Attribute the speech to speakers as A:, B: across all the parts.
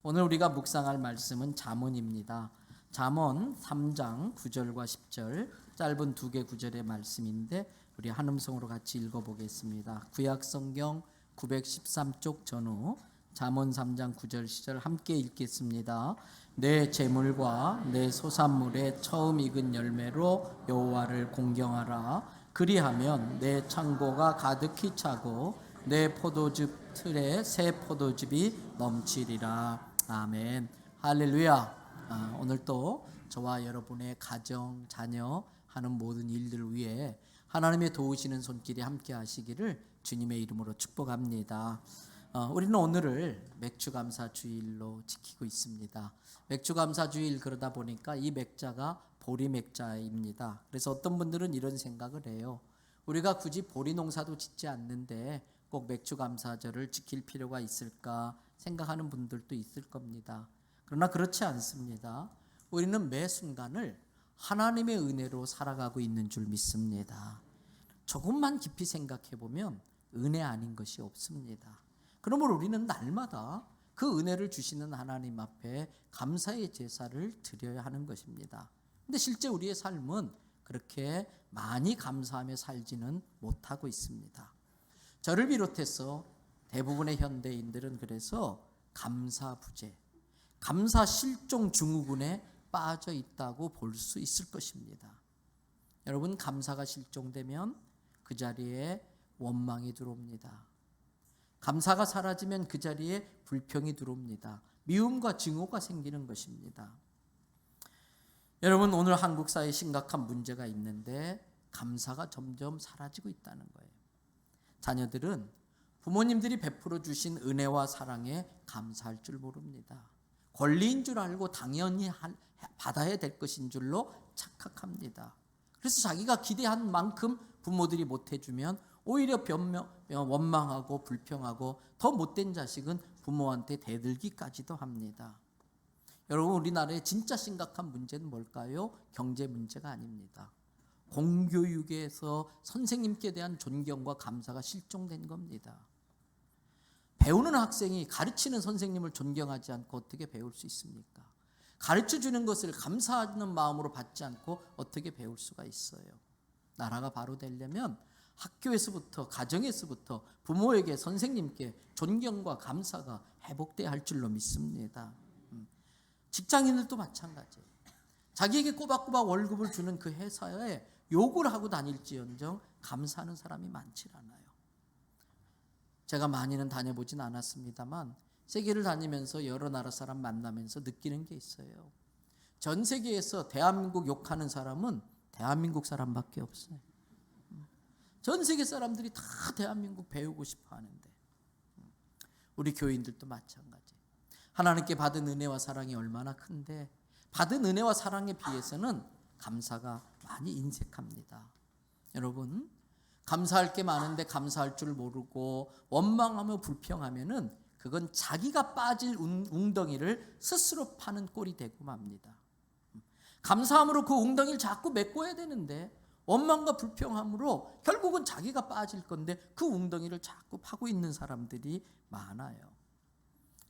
A: 오늘 우리가 묵상할 말씀은 잠언입니다. 잠언 3장 9절과 10절 짧은 두 개 구절의 말씀인데 우리 한음성으로 같이 읽어보겠습니다. 구약성경 913쪽 전후 잠언 3장 9절 10절 함께 읽겠습니다. 내 재물과 내 소산물의 처음 익은 열매로 여호와를 공경하라. 그리하면 내 창고가 가득히 차고 내 포도즙 틀에 새 포도즙이 넘치리라. 아멘. 할렐루야. 오늘 또 저와 여러분의 가정, 자녀 하는 모든 일들 위해 하나님의 도우시는 손길이 함께 하시기를 주님의 이름으로 축복합니다. 우리는 오늘을 맥주감사주일로 지키고 있습니다. 맥주감사주일 그러다 보니까 이 맥자가 보리맥자입니다. 그래서 어떤 분들은 이런 생각을 해요. 우리가 굳이 보리 농사도 짓지 않는데 꼭 맥주감사절을 지킬 필요가 있을까 생각하는 분들도 있을 겁니다. 그러나 그렇지 않습니다. 우리는 매 순간을 하나님의 은혜로 살아가고 있는 줄 믿습니다. 조금만 깊이 생각해 보면 은혜 아닌 것이 없습니다. 그러므로 우리는 날마다 그 은혜를 주시는 하나님 앞에 감사의 제사를 드려야 하는 것입니다. 근데 실제 우리의 삶은 그렇게 많이 감사하며 살지는 못하고 있습니다. 저를 비롯해서 대부분의 현대인들은 그래서 감사부재, 감사실종 증후군에 빠져 있다고 볼 수 있을 것입니다. 여러분, 감사가 실종되면 그 자리에 원망이 들어옵니다. 감사가 사라지면 그 자리에 불평이 들어옵니다. 미움과 증오가 생기는 것입니다. 여러분, 오늘 한국 사회에 심각한 문제가 있는데 감사가 점점 사라지고 있다는 거예요. 자녀들은 부모님들이 베풀어 주신 은혜와 사랑에 감사할 줄 모릅니다. 권리인 줄 알고 당연히 받아야 될 것인 줄로 착각합니다. 그래서 자기가 기대한 만큼 부모들이 못해주면 오히려 원망하고 불평하고 더 못된 자식은 부모한테 대들기까지도 합니다. 여러분, 우리나라의 진짜 심각한 문제는 뭘까요? 경제 문제가 아닙니다. 공교육에서 선생님께 대한 존경과 감사가 실종된 겁니다. 배우는 학생이 가르치는 선생님을 존경하지 않고 어떻게 배울 수 있습니까? 가르쳐주는 것을 감사하는 마음으로 받지 않고 어떻게 배울 수가 있어요? 나라가 바로 되려면 학교에서부터, 가정에서부터 부모에게, 선생님께 존경과 감사가 회복돼야 할 줄로 믿습니다. 직장인들도 마찬가지예요. 자기에게 꼬박꼬박 월급을 주는 그 회사에 욕을 하고 다닐지언정 감사하는 사람이 많지 않아요. 제가 많이는 다녀보진 않았습니다만 세계를 다니면서 여러 나라 사람 만나면서 느끼는 게 있어요. 전 세계에서 대한민국 욕하는 사람은 대한민국 사람밖에 없어요. 전 세계 사람들이 다 대한민국 배우고 싶어 하는데 우리 교인들도 마찬가지예요. 하나님께 받은 은혜와 사랑이 얼마나 큰데 받은 은혜와 사랑에 비해서는 감사가 많이 인색합니다. 여러분, 감사할 게 많은데 감사할 줄 모르고 원망하며 불평하면은 그건 자기가 빠질 웅덩이를 스스로 파는 꼴이 되고 맙니다. 감사함으로 그 웅덩이를 자꾸 메꿔야 되는데 원망과 불평함으로 결국은 자기가 빠질 건데 그 웅덩이를 자꾸 파고 있는 사람들이 많아요.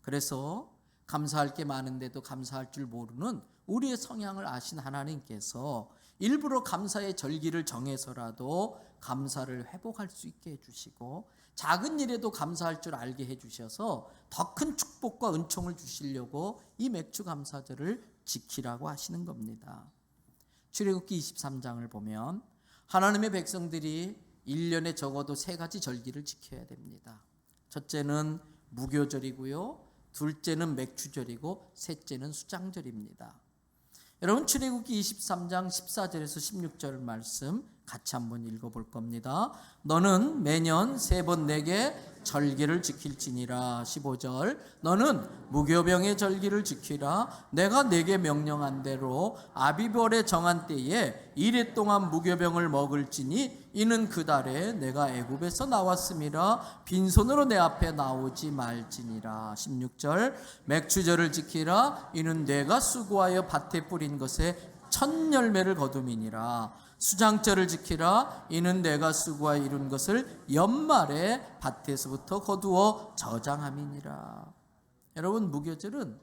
A: 그래서 감사할 게 많은데도 감사할 줄 모르는 우리의 성향을 아신 하나님께서 일부러 감사의 절기를 정해서라도 감사를 회복할 수 있게 해주시고 작은 일에도 감사할 줄 알게 해주셔서 더 큰 축복과 은총을 주시려고 이 맥주감사절을 지키라고 하시는 겁니다. 출애굽기 23장을 보면 하나님의 백성들이 1년에 적어도 3가지 절기를 지켜야 됩니다. 첫째는 무교절이고요, 둘째는 맥주절이고 셋째는 수장절입니다. 여러분, 출애굽기 23장 14절에서 16절 말씀 같이 한번 읽어볼 겁니다. 너는 매년 3번 내게 절기를 지킬지니라. 15절 너는 무교병의 절기를 지키라. 내가 내게 명령한 대로 아비벌에 정한 때에 1해 동안 무교병을 먹을지니 이는 그 달에 내가 애굽에서 나왔음이라. 빈손으로 내 앞에 나오지 말지니라. 16절 맥주절을 지키라. 이는 내가 수고하여 밭에 뿌린 것에 첫 열매를 거둠이니라. 수장절을 지키라. 이는 내가 수고하여 이룬 것을 연말에 밭에서부터 거두어 저장함이니라. 여러분, 무교절은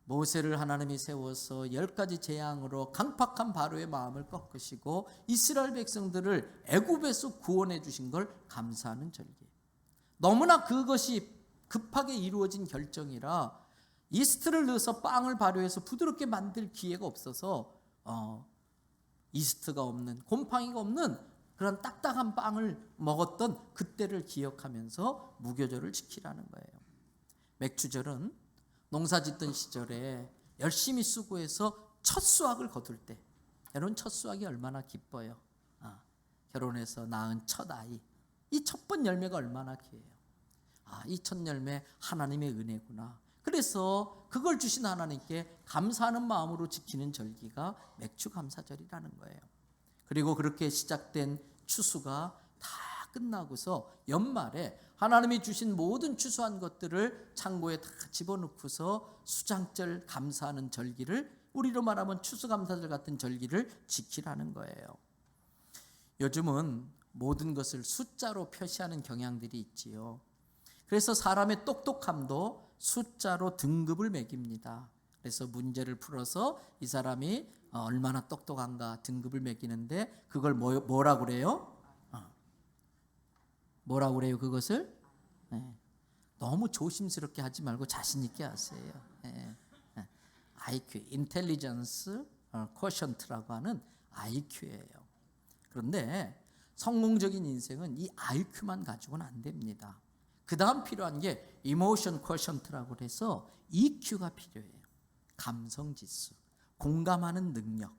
A: 모세를 하나님이 세워서 10가지 재앙으로 강팍한 바로의 마음을 꺾으시고 이스라엘 백성들을 애굽에서 구원해 주신 걸 감사하는 절기예요. 너무나 그것이 급하게 이루어진 결정이라 이스트를 넣어서 빵을 발효해서 부드럽게 만들 기회가 없어서 이스트가 없는, 곰팡이가 없는 그런 딱딱한 빵을 먹었던 그때를 기억하면서 무교절을 지키라는 거예요. 맥주절은 농사 짓던 시절에 열심히 수고해서 첫 수확을 거둘 때, 여러분 첫 수확이 얼마나 기뻐요. 결혼해서 낳은 첫 아이, 이 첫 번 열매가 얼마나 귀해요. 이 첫 열매 하나님의 은혜구나. 그래서 그걸 주신 하나님께 감사하는 마음으로 지키는 절기가 맥주감사절이라는 거예요. 그리고 그렇게 시작된 추수가 다 끝나고서 연말에 하나님이 주신 모든 추수한 것들을 창고에 다 집어넣고서 수장절 감사하는 절기를, 우리로 말하면 추수감사절 같은 절기를 지키라는 거예요. 요즘은 모든 것을 숫자로 표시하는 경향들이 있지요. 그래서 사람의 똑똑함도 숫자로 등급을 매깁니다. 그래서 문제를 풀어서 이 사람이 얼마나 똑똑한가 등급을 매기는데, 그걸 뭐라고 그래요? 뭐라고 그래요 그것을? 너무 조심스럽게 하지 말고 자신 있게 하세요. IQ, Intelligence Quotient라고 하는 IQ예요. 그런데 성공적인 인생은 이 IQ만 가지고는 안 됩니다. 그 다음 필요한 게 Emotion Quotient라고 해서 EQ가 필요해요. 감성지수, 공감하는 능력.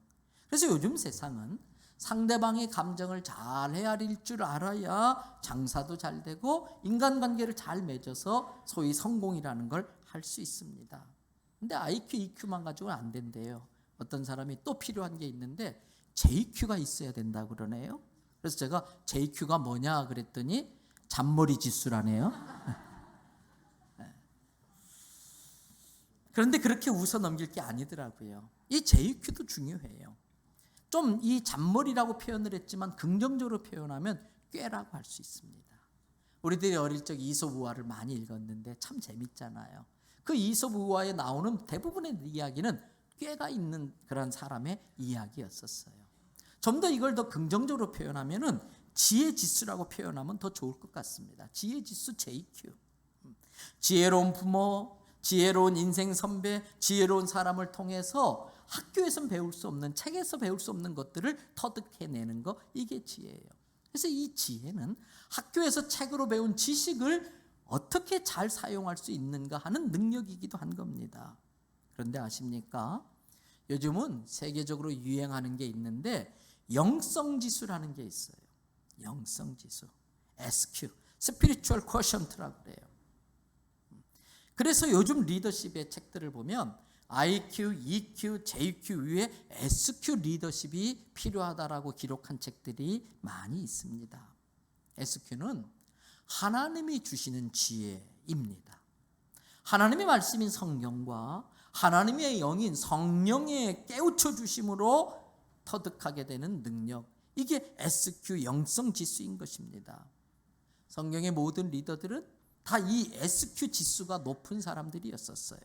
A: 그래서 요즘 세상은 상대방의 감정을 잘 헤아릴 줄 알아야 장사도 잘 되고 인간관계를 잘 맺어서 소위 성공이라는 걸 할 수 있습니다. 근데 IQ, EQ만 가지고는 안 된대요. 어떤 사람이 또 필요한 게 있는데 JQ가 있어야 된다고 그러네요. 그래서 제가 JQ가 뭐냐 그랬더니 잔머리 지수라네요. 그런데 그렇게 웃어 넘길 게 아니더라고요. 이 JQ도 중요해요. 좀 이 잔머리라고 표현을 했지만 긍정적으로 표현하면 꾀라고 할 수 있습니다. 우리들이 어릴 적 이솝 우화를 많이 읽었는데 참 재밌잖아요. 그 이솝 우화에 나오는 대부분의 이야기는 꾀가 있는 그런 사람의 이야기였었어요. 좀 더 이걸 더 긍정적으로 표현하면은 지혜 지수라고 표현하면 더 좋을 것 같습니다. 지혜 지수 JQ. 지혜로운 부모, 지혜로운 인생 선배, 지혜로운 사람을 통해서 학교에서 배울 수 없는, 책에서 배울 수 없는 것들을 터득해내는 거, 이게 지혜예요. 그래서 이 지혜는 학교에서 책으로 배운 지식을 어떻게 잘 사용할 수 있는가 하는 능력이기도 한 겁니다. 그런데 아십니까? 요즘은 세계적으로 유행하는 게 있는데 영성지수라는 게 있어요. 영성지수, SQ, Spiritual Quotient라고 그래요. 그래서 요즘 리더십의 책들을 보면 IQ, EQ, JQ 위에 SQ 리더십이 필요하다라고 기록한 책들이 많이 있습니다. SQ는 하나님이 주시는 지혜입니다. 하나님의 말씀인 성경과 하나님의 영인 성령의 깨우쳐 주심으로 터득하게 되는 능력, 이게 SQ 영성 지수인 것입니다. 성경의 모든 리더들은 다 이 SQ 지수가 높은 사람들이었었어요.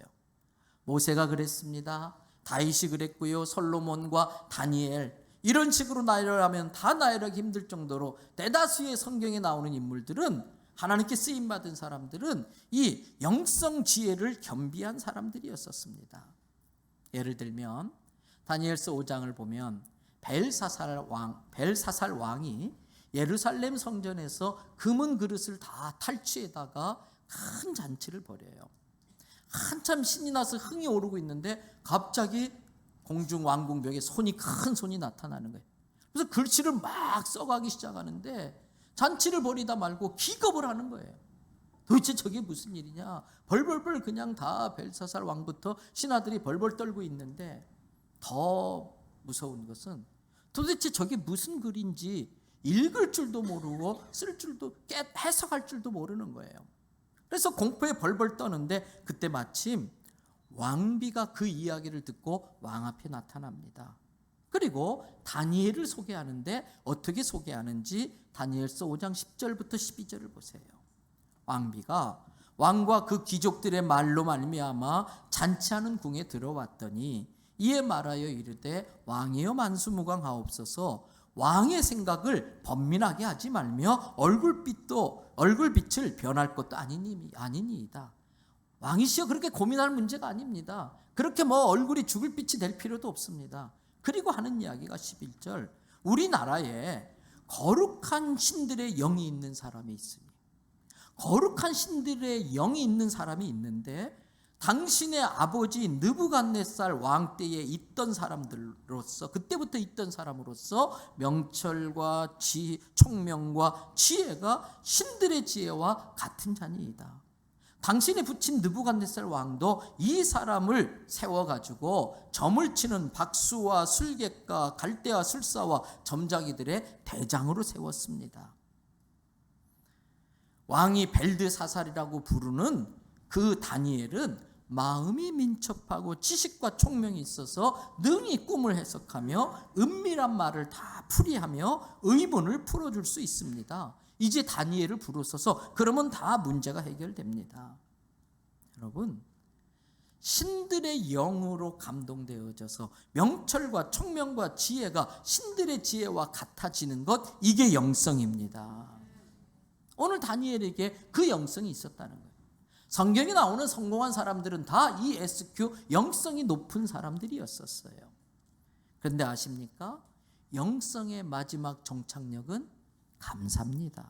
A: 모세가 그랬습니다. 다윗이 그랬고요. 솔로몬과 다니엘, 이런 식으로 나열하면 다 나열하기 힘들 정도로 대다수의 성경에 나오는 인물들은, 하나님께 쓰임받은 사람들은 이 영성 지혜를 겸비한 사람들이었었습니다. 예를 들면 다니엘서 5장을 보면 벨사살 왕이 예루살렘 성전에서 금은 그릇을 다 탈취에다가 큰 잔치를 벌여요. 한참 신이 나서 흥이 오르고 있는데 갑자기 공중 왕궁벽에 큰 손이 나타나는 거예요. 그래서 글씨를 막 써가기 시작하는데 잔치를 벌이다 말고 기겁을 하는 거예요. 도대체 저게 무슨 일이냐? 벌벌벌 그냥 다 벨사살 왕부터 신하들이 벌벌 떨고 있는데, 더 무서운 것은 도대체 저게 무슨 글인지 읽을 줄도 모르고 쓸 줄도, 해석할 줄도 모르는 거예요. 그래서 공포에 벌벌 떠는데 그때 마침 왕비가 그 이야기를 듣고 왕 앞에 나타납니다. 그리고 다니엘을 소개하는데 어떻게 소개하는지 다니엘서 5장 10절부터 12절을 보세요. 왕비가 왕과 그 귀족들의 말로 말미암아 잔치하는 궁에 들어왔더니 이에 말하여 이르되 왕이여 만수무강하옵소서. 왕의 생각을 번민하게 하지 말며 얼굴빛을 변할 것도 아니니이다. 왕이시여 그렇게 고민할 문제가 아닙니다. 그렇게 얼굴이 죽을 빛이 될 필요도 없습니다. 그리고 하는 이야기가 11절, 우리나라에 거룩한 신들의 영이 있는 사람이 있습니다. 거룩한 신들의 영이 있는 사람이 있는데 당신의 아버지 느부갓네살 왕 때에 있던 사람들로서, 그때부터 있던 사람으로서 명철과 총명과 지혜가 신들의 지혜와 같은 자니이다. 당신이 붙인 느부갓네살 왕도 이 사람을 세워가지고 점을 치는 박수와 술객과 갈대와 술사와 점장이들의 대장으로 세웠습니다. 왕이 벨드사살이라고 부르는 그 다니엘은 마음이 민첩하고 지식과 총명이 있어서 능히 꿈을 해석하며 은밀한 말을 다 풀이하며 의문을 풀어줄 수 있습니다. 이제 다니엘을 부르셔서 그러면 다 문제가 해결됩니다. 여러분, 신들의 영으로 감동되어져서 명철과 총명과 지혜가 신들의 지혜와 같아지는 것, 이게 영성입니다. 오늘 다니엘에게 그 영성이 있었다는 거예요. 성경에 나오는 성공한 사람들은 다 이 SQ 영성이 높은 사람들이었었어요. 그런데 아십니까? 영성의 마지막 정착력은 감사입니다.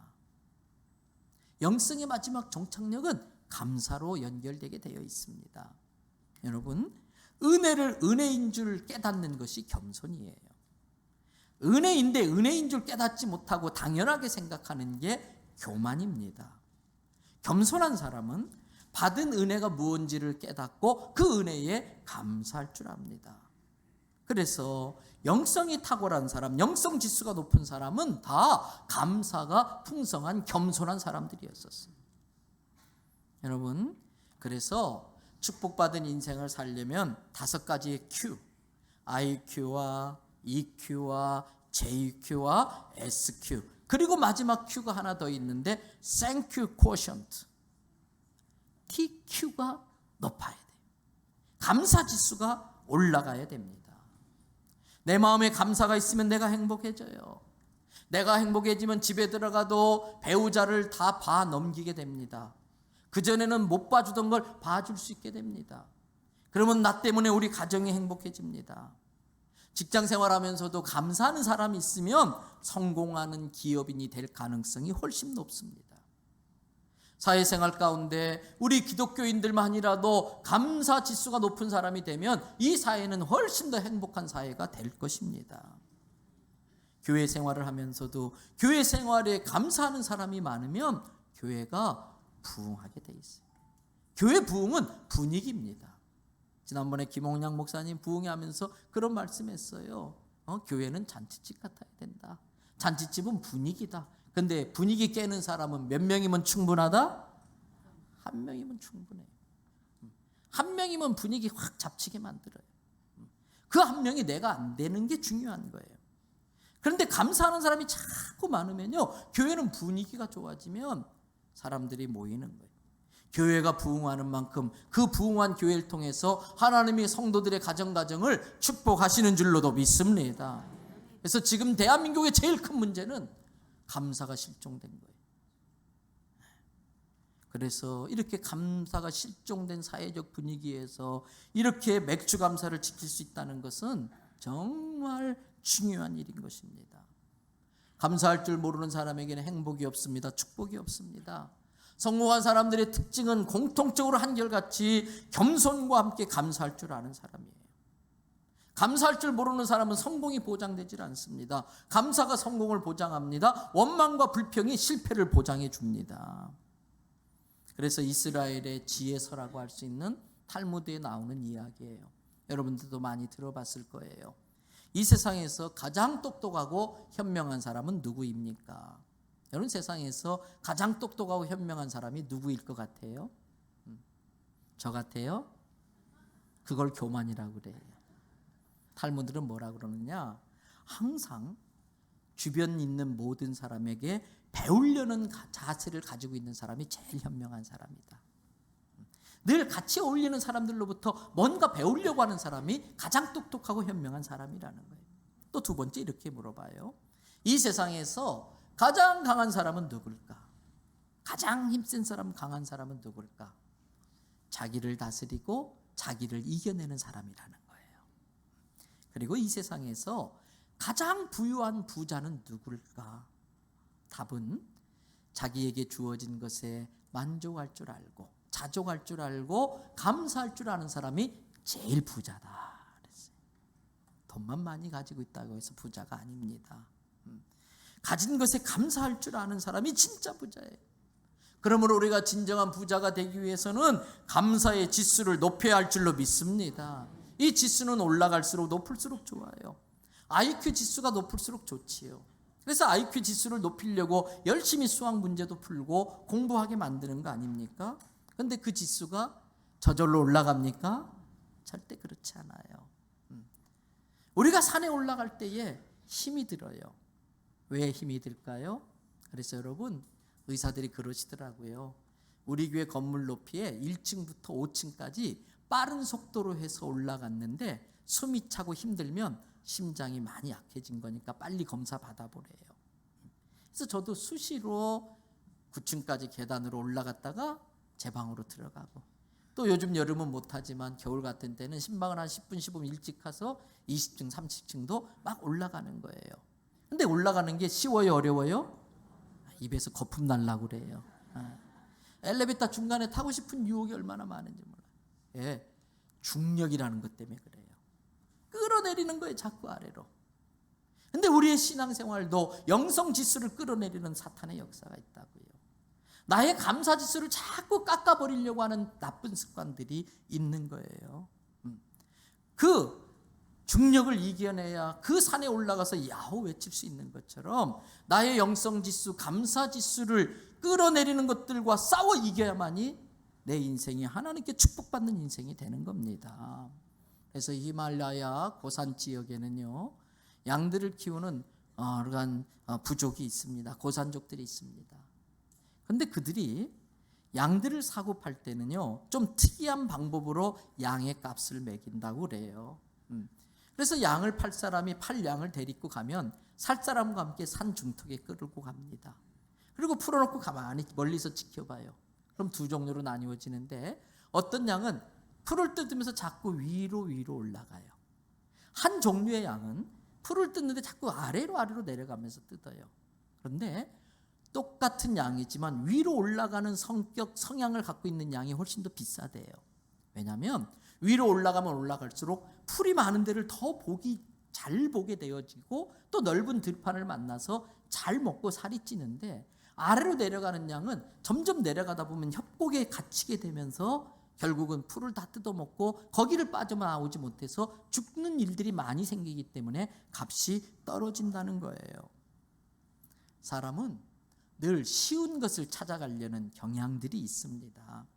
A: 영성의 마지막 정착력은 감사로 연결되게 되어 있습니다. 여러분, 은혜를 은혜인 줄 깨닫는 것이 겸손이에요. 은혜인데 은혜인 줄 깨닫지 못하고 당연하게 생각하는 게 교만입니다. 겸손한 사람은 받은 은혜가 무엇인지를 깨닫고 그 은혜에 감사할 줄 압니다. 그래서 영성이 탁월한 사람, 영성 지수가 높은 사람은 다 감사가 풍성한 겸손한 사람들이었었어요. 여러분, 그래서 축복받은 인생을 살려면 5가지의 Q, IQ와 EQ와 JQ와 SQ, 그리고 마지막 Q가 하나 더 있는데 Thank you quotient, TQ가 높아야 돼요. 감사 지수가 올라가야 됩니다. 내 마음에 감사가 있으면 내가 행복해져요. 내가 행복해지면 집에 들어가도 배우자를 다 봐 넘기게 됩니다. 그전에는 못 봐주던 걸 봐줄 수 있게 됩니다. 그러면 나 때문에 우리 가정이 행복해집니다. 직장 생활하면서도 감사하는 사람이 있으면 성공하는 기업인이 될 가능성이 훨씬 높습니다. 사회생활 가운데 우리 기독교인들만이라도 감사 지수가 높은 사람이 되면 이 사회는 훨씬 더 행복한 사회가 될 것입니다. 교회 생활을 하면서도 교회 생활에 감사하는 사람이 많으면 교회가 부흥하게 돼 있어요. 교회 부흥은 분위기입니다. 지난번에 김홍량 목사님 부흥하면서 그런 말씀했어요. 교회는 잔치집 같아야 된다. 잔치집은 분위기다. 근데 분위기 깨는 사람은 몇 명이면 충분하다? 한 명이면 충분해요. 한 명이면 분위기 확 잡치게 만들어요. 그 한 명이 내가 안 되는 게 중요한 거예요. 그런데 감사하는 사람이 자꾸 많으면요, 교회는 분위기가 좋아지면 사람들이 모이는 거예요. 교회가 부흥하는 만큼 그 부흥한 교회를 통해서 하나님이 성도들의 가정을 축복하시는 줄로도 믿습니다. 그래서 지금 대한민국의 제일 큰 문제는 감사가 실종된 거예요. 그래서 이렇게 감사가 실종된 사회적 분위기에서 이렇게 맥주 감사를 지킬 수 있다는 것은 정말 중요한 일인 것입니다. 감사할 줄 모르는 사람에게는 행복이 없습니다. 축복이 없습니다. 성공한 사람들의 특징은 공통적으로 한결같이 겸손과 함께 감사할 줄 아는 사람이에요. 감사할 줄 모르는 사람은 성공이 보장되질 않습니다. 감사가 성공을 보장합니다. 원망과 불평이 실패를 보장해 줍니다. 그래서 이스라엘의 지혜서라고 할 수 있는 탈무드에 나오는 이야기예요. 여러분들도 많이 들어봤을 거예요. 이 세상에서 가장 똑똑하고 현명한 사람은 누구입니까? 여러분, 세상에서 가장 똑똑하고 현명한 사람이 누구일 것 같아요? 저 같아요? 그걸 교만이라고 그래요. 탈무드는 뭐라 그러느냐? 항상 주변 있는 모든 사람에게 배우려는 자세를 가지고 있는 사람이 제일 현명한 사람이다. 늘 같이 어울리는 사람들로부터 뭔가 배우려고 하는 사람이 가장 똑똑하고 현명한 사람이라는 거예요. 또 두 번째 이렇게 물어봐요. 이 세상에서 가장 강한 사람은 누굴까? 가장 힘센 사람, 강한 사람은 누굴까? 자기를 다스리고 자기를 이겨내는 사람이라는 거예요. 그리고 이 세상에서 가장 부유한 부자는 누굴까? 답은 자기에게 주어진 것에 만족할 줄 알고 자족할 줄 알고 감사할 줄 아는 사람이 제일 부자다 그랬어요. 돈만 많이 가지고 있다고 해서 부자가 아닙니다. 가진 것에 감사할 줄 아는 사람이 진짜 부자예요. 그러므로 우리가 진정한 부자가 되기 위해서는 감사의 지수를 높여야 할 줄로 믿습니다. 이 지수는 올라갈수록 높을수록 좋아요. IQ 지수가 높을수록 좋지요. 그래서 IQ 지수를 높이려고 열심히 수학 문제도 풀고 공부하게 만드는 거 아닙니까? 그런데 그 지수가 저절로 올라갑니까? 절대 그렇지 않아요. 우리가 산에 올라갈 때에 힘이 들어요. 왜 힘이 들까요? 그래서 여러분, 의사들이 그러시더라고요. 우리 교회 건물 높이에 1층부터 5층까지 빠른 속도로 해서 올라갔는데 숨이 차고 힘들면 심장이 많이 약해진 거니까 빨리 검사 받아보래요. 그래서 저도 수시로 9층까지 계단으로 올라갔다가 제 방으로 들어가고, 또 요즘 여름은 못하지만 겨울 같은 때는 신방을 한 10분 15분 일찍 가서 20층 30층도 막 올라가는 거예요. 근데 올라가는 게 쉬워요 어려워요? 입에서 거품 날라고 그래요. 엘리베이터 중간에 타고 싶은 유혹이 얼마나 많은지 몰라요. 예, 중력이라는 것 때문에 그래요. 끌어내리는 거예요, 자꾸 아래로. 근데 우리의 신앙생활도 영성지수를 끌어내리는 사탄의 역사가 있다고요. 나의 감사지수를 자꾸 깎아버리려고 하는 나쁜 습관들이 있는 거예요. 그 중력을 이겨내야 그 산에 올라가서 야호 외칠 수 있는 것처럼 나의 영성지수, 감사지수를 끌어내리는 것들과 싸워 이겨야만이 내 인생이 하나님께 축복받는 인생이 되는 겁니다. 그래서 히말라야 고산 지역에는요, 양들을 키우는 그러한 부족이 있습니다. 고산족들이 있습니다. 그런데 그들이 양들을 사고 팔 때는요, 좀 특이한 방법으로 양의 값을 매긴다고 그래요. 그래서 양을 팔 사람이 팔 양을 데리고 가면 살 사람과 함께 산 중턱에 끌고 갑니다. 그리고 풀어놓고 가만히 멀리서 지켜봐요. 그럼 두 종류로 나뉘어지는데, 어떤 양은 풀을 뜯으면서 자꾸 위로 올라가요. 한 종류의 양은 풀을 뜯는데 자꾸 아래로 내려가면서 뜯어요. 그런데 똑같은 양이지만 위로 올라가는 성향을 갖고 있는 양이 훨씬 더 비싸대요. 왜냐하면 위로 올라가면 올라갈수록 풀이 많은 데를 더 잘 보게 되어지고, 또 넓은 들판을 만나서 잘 먹고 살이 찌는데, 아래로 내려가는 양은 점점 내려가다 보면 협곡에 갇히게 되면서 결국은 풀을 다 뜯어먹고 거기를 빠져나오지 못해서 죽는 일들이 많이 생기기 때문에 값이 떨어진다는 거예요. 사람은 늘 쉬운 것을 찾아가려는 경향들이 있습니다.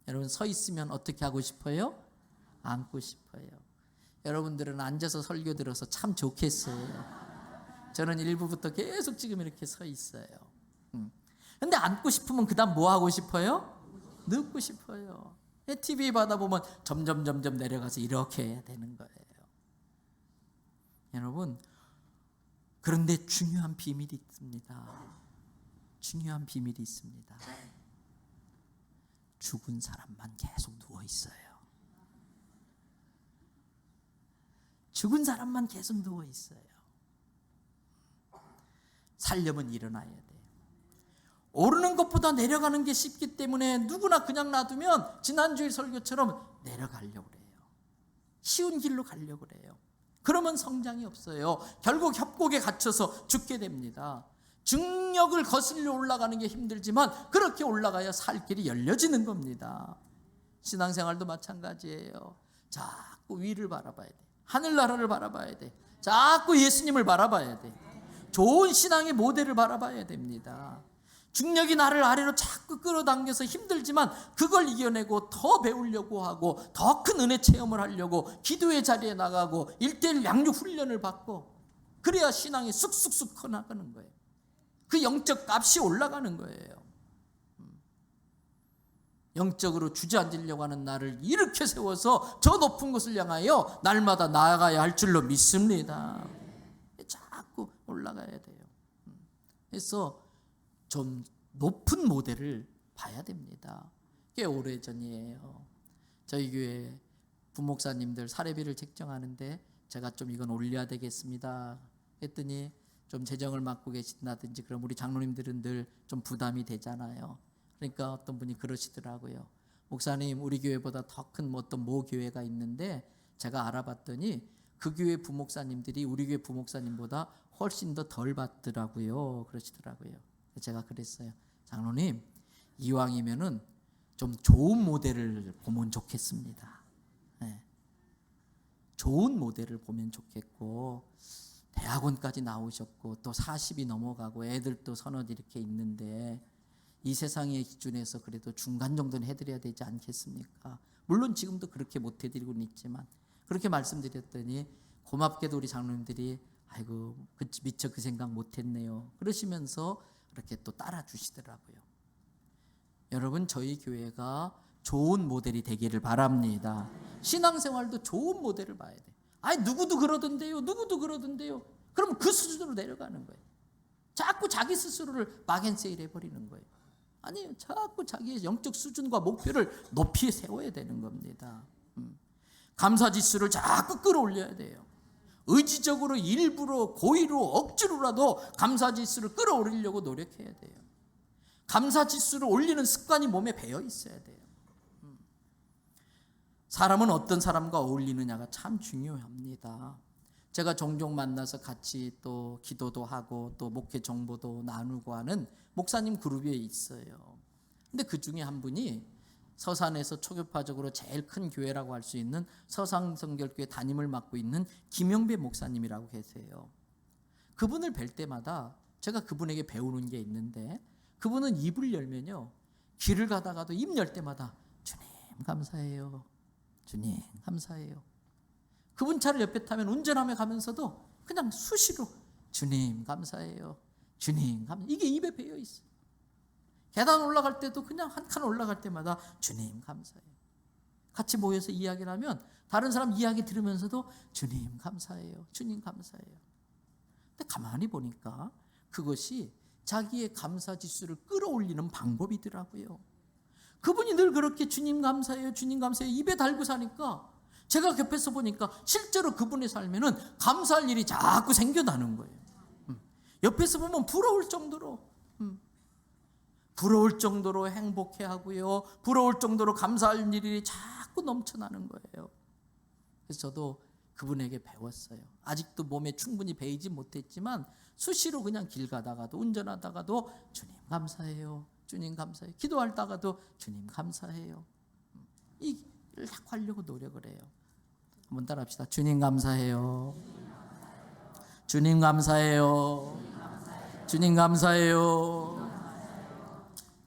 A: 여러분, 서 있으면 어떻게 하고 싶어요? 앉고 싶어요. 여러분들은 앉아서 설교 들어서 참 좋겠어요. 저는 1부부터 계속 지금 이렇게 서 있어요. 근데 앉고 싶으면 그 다음 뭐 하고 싶어요? 눕고 싶어요. TV 받아보면 점점 내려가서 이렇게 해야 되는 거예요. 여러분, 그런데 중요한 비밀이 있습니다. 중요한 비밀이 있습니다. 죽은 사람만 계속 누워 있어요. 죽은 사람만 계속 누워 있어요. 살려면 일어나야 돼요. 오르는 것보다 내려가는 게 쉽기 때문에 누구나 그냥 놔두면 지난주일 설교처럼 내려가려고 그래요. 쉬운 길로 가려고 그래요. 그러면 성장이 없어요. 결국 협곡에 갇혀서 죽게 됩니다. 중력을 거슬려 올라가는 게 힘들지만 그렇게 올라가야 살 길이 열려지는 겁니다. 신앙생활도 마찬가지예요. 자꾸 위를 바라봐야 돼. 하늘나라를 바라봐야 돼. 자꾸 예수님을 바라봐야 돼. 좋은 신앙의 모델을 바라봐야 됩니다. 중력이 나를 아래로 자꾸 끌어당겨서 힘들지만 그걸 이겨내고 더 배우려고 하고 더 큰 은혜 체험을 하려고 기도의 자리에 나가고 1:1 양육 훈련을 받고, 그래야 신앙이 쑥쑥쑥 커나가는 거예요. 그 영적 값이 올라가는 거예요. 영적으로 주저앉으려고 하는 나를 이렇게 세워서 저 높은 곳을 향하여 날마다 나아가야 할 줄로 믿습니다. 자꾸 올라가야 돼요. 그래서 좀 높은 모델을 봐야 됩니다. 꽤 오래전이에요. 저희 교회 부목사님들 사례비를 책정하는데 제가 좀 이건 올려야 되겠습니다 했더니 좀 재정을 맡고 계신다든지 그럼 우리 장로님들은 늘 좀 부담이 되잖아요. 그러니까 어떤 분이 그러시더라고요. 목사님, 우리 교회보다 더 큰 어떤 모 교회가 있는데 제가 알아봤더니 그 교회 부목사님들이 우리 교회 부목사님보다 훨씬 더 덜 받더라고요. 그러시더라고요. 제가 그랬어요. 장로님, 이왕이면은 좀 좋은 모델을 보면 좋겠습니다. 네. 좋은 모델을 보면 좋겠고, 대학원까지 나오셨고 또 40이 넘어가고 애들도 서너 이렇게 있는데 이 세상의 기준에서 그래도 중간 정도는 해드려야 되지 않겠습니까? 물론 지금도 그렇게 못 해드리고는 있지만 그렇게 말씀드렸더니 고맙게도 우리 장로님들이 아이고 미처 그 생각 못했네요 그러시면서 이렇게 또 따라주시더라고요. 여러분, 저희 교회가 좋은 모델이 되기를 바랍니다. 신앙생활도 좋은 모델을 봐야 돼. 아니 누구도 그러던데요, 누구도 그러던데요. 그럼 그 수준으로 내려가는 거예요. 자꾸 자기 스스로를 막앤세일 해버리는 거예요. 아니요, 자꾸 자기의 영적 수준과 목표를 높이 세워야 되는 겁니다. 감사지수를 자꾸 끌어올려야 돼요. 의지적으로 일부러 고의로 억지로라도 감사지수를 끌어올리려고 노력해야 돼요. 감사지수를 올리는 습관이 몸에 배어 있어야 돼요. 사람은 어떤 사람과 어울리느냐가 참 중요합니다. 제가 종종 만나서 같이 또 기도도 하고 또 목회 정보도 나누고 하는 목사님 그룹에 있어요. 근데 그 중에 한 분이 서산에서 초교파적으로 제일 큰 교회라고 할 수 있는 서산성결교회 담임을 맡고 있는 김영배 목사님이라고 계세요. 그분을 뵐 때마다 제가 그분에게 배우는 게 있는데, 그분은 입을 열면요, 길을 가다가도 입 열 때마다 주님 감사해요, 주님 감사해요. 그분 차를 옆에 타면 운전하며 가면서도 그냥 수시로 주님 감사해요, 주님 감사해요. 이게 입에 배어 있어요. 계단 올라갈 때도 그냥 한 칸 올라갈 때마다 주님 감사해요. 같이 모여서 이야기를 하면 다른 사람 이야기 들으면서도 주님 감사해요, 주님 감사해요. 근데 가만히 보니까 그것이 자기의 감사 지수를 끌어올리는 방법이더라고요. 그분이 늘 그렇게 주님 감사해요, 주님 감사해요 입에 달고 사니까 제가 옆에서 보니까 실제로 그분의 삶에는 감사할 일이 자꾸 생겨나는 거예요. 옆에서 보면 부러울 정도로 행복해하고요, 부러울 정도로 감사할 일이 자꾸 넘쳐나는 거예요. 그래서 저도 그분에게 배웠어요. 아직도 몸에 충분히 배이지 못했지만 수시로 그냥 길 가다가도 운전하다가도 주님 감사해요, 주님 감사해요, 기도하다가도 주님 감사해요. 이 일을 자꾸 하려고 노력을 해요. 한번 따라합시다. 주님 감사해요, 주님 감사해요, 주님 감사해요.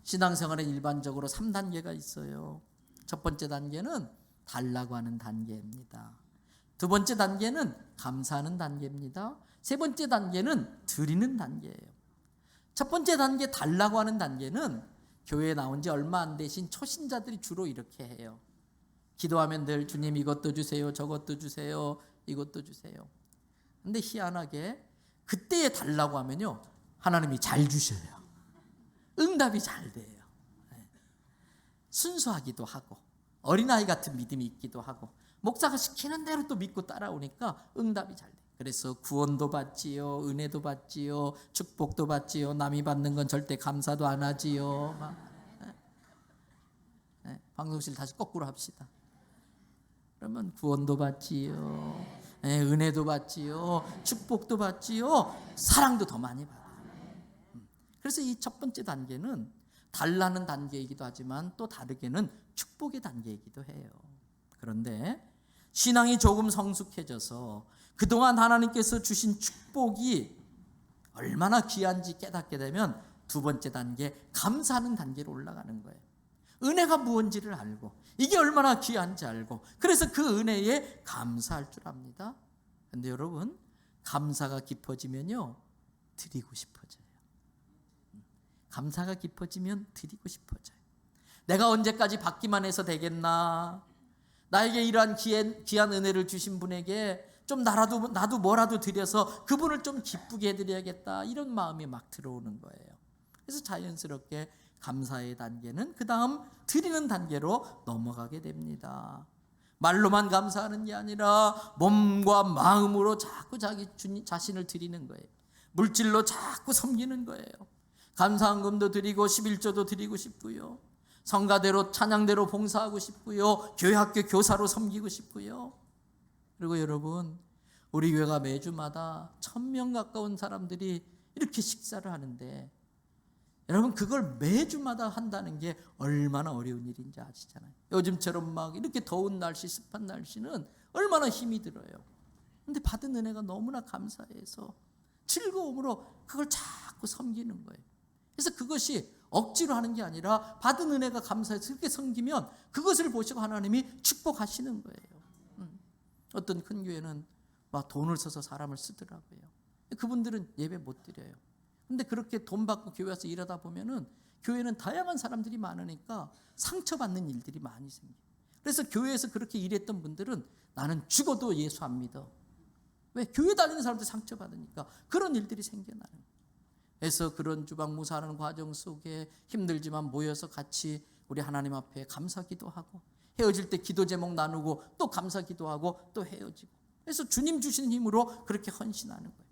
A: 신앙생활에 일반적으로 3단계가 있어요. 첫 번째 단계는 달라고 하는 단계입니다. 두 번째 단계는 감사하는 단계입니다. 세 번째 단계는 드리는 단계예요. 첫 번째 단계 달라고 하는 단계는 교회에 나온 지 얼마 안 되신 초신자들이 주로 이렇게 해요. 기도하면 늘 주님 이것도 주세요, 저것도 주세요, 이것도 주세요. 근데 희한하게 그때에 달라고 하면요, 하나님이 잘 주셔요. 응답이 잘 돼요. 순수하기도 하고 어린아이 같은 믿음이 있기도 하고 목사가 시키는 대로 또 믿고 따라오니까 응답이 잘 돼요. 그래서 구원도 받지요, 은혜도 받지요, 축복도 받지요, 남이 받는 건 절대 감사도 안 하지요. 방송실 다시 거꾸로 합시다. 그러면 구원도 받지요, 은혜도 받지요, 축복도 받지요, 사랑도 더 많이 받아요. 그래서 이 첫 번째 단계는 달라는 단계이기도 하지만 또 다르게는 축복의 단계이기도 해요. 그런데 신앙이 조금 성숙해져서 그동안 하나님께서 주신 축복이 얼마나 귀한지 깨닫게 되면 두 번째 단계, 감사하는 단계로 올라가는 거예요. 은혜가 무언지를 알고 이게 얼마나 귀한지 알고 그래서 그 은혜에 감사할 줄 압니다. 그런데 여러분, 감사가 깊어지면요, 드리고 싶어져요. 감사가 깊어지면 드리고 싶어져요. 내가 언제까지 받기만 해서 되겠나? 나에게 이러한 귀한 은혜를 주신 분에게 좀 나도 뭐라도 드려서 그분을 좀 기쁘게 해드려야겠다, 이런 마음이 막 들어오는 거예요. 그래서 자연스럽게 감사의 단계는 그 다음 드리는 단계로 넘어가게 됩니다. 말로만 감사하는 게 아니라 몸과 마음으로 자꾸 자신을 드리는 거예요. 물질로 자꾸 섬기는 거예요. 감사헌금도 드리고 11조도 드리고 싶고요. 성가대로 찬양대로 봉사하고 싶고요. 교회학교 교사로 섬기고 싶고요. 그리고 여러분, 우리 교회가 매주마다 1000명 가까운 사람들이 이렇게 식사를 하는데, 여러분 그걸 매주마다 한다는 게 얼마나 어려운 일인지 아시잖아요. 요즘처럼 막 이렇게 더운 날씨, 습한 날씨는 얼마나 힘이 들어요. 근데 받은 은혜가 너무나 감사해서 즐거움으로 그걸 자꾸 섬기는 거예요. 그래서 그것이 억지로 하는 게 아니라 받은 은혜가 감사해서 그렇게 섬기면 그것을 보시고 하나님이 축복하시는 거예요. 어떤 큰 교회는 막 돈을 써서 사람을 쓰더라고요. 그분들은 예배 못 드려요. 근데 그렇게 돈 받고 교회 와서 일하다 보면은 교회는 다양한 사람들이 많으니까 상처받는 일들이 많이 생겨요. 그래서 교회에서 그렇게 일했던 분들은 나는 죽어도 예수 안 믿어. 왜? 교회 다니는 사람들 상처받으니까 그런 일들이 생겨나는 거예요. 그래서 그런 주방무사하는 과정 속에 힘들지만 모여서 같이 우리 하나님 앞에 감사 기도하고, 헤어질 때 기도 제목 나누고 또 감사 기도하고 또 헤어지고, 그래서 주님 주신 힘으로 그렇게 헌신하는 거예요.